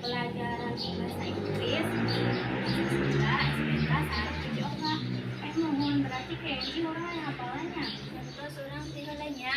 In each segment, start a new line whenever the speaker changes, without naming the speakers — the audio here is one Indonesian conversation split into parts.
pelajaran bahasa Inggris, Sunda, SPK, sareng hiji oka. Mohon berarti kayak ini orang yang hafalannya. Terus orang tinggal lainnya.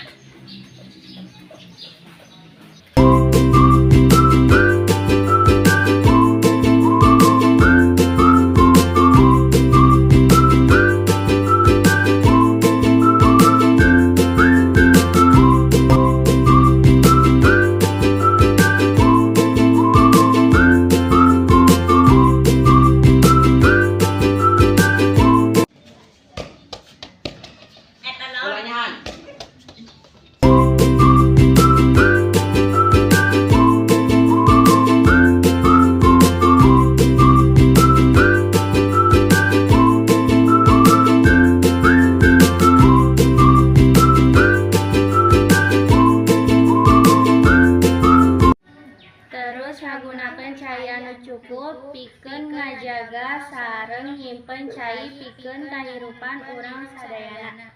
Terus ngagunakeun cai anu cukup pikeun ngajaga sareng nyimpen cai pikeun kahirupan urang sadayana.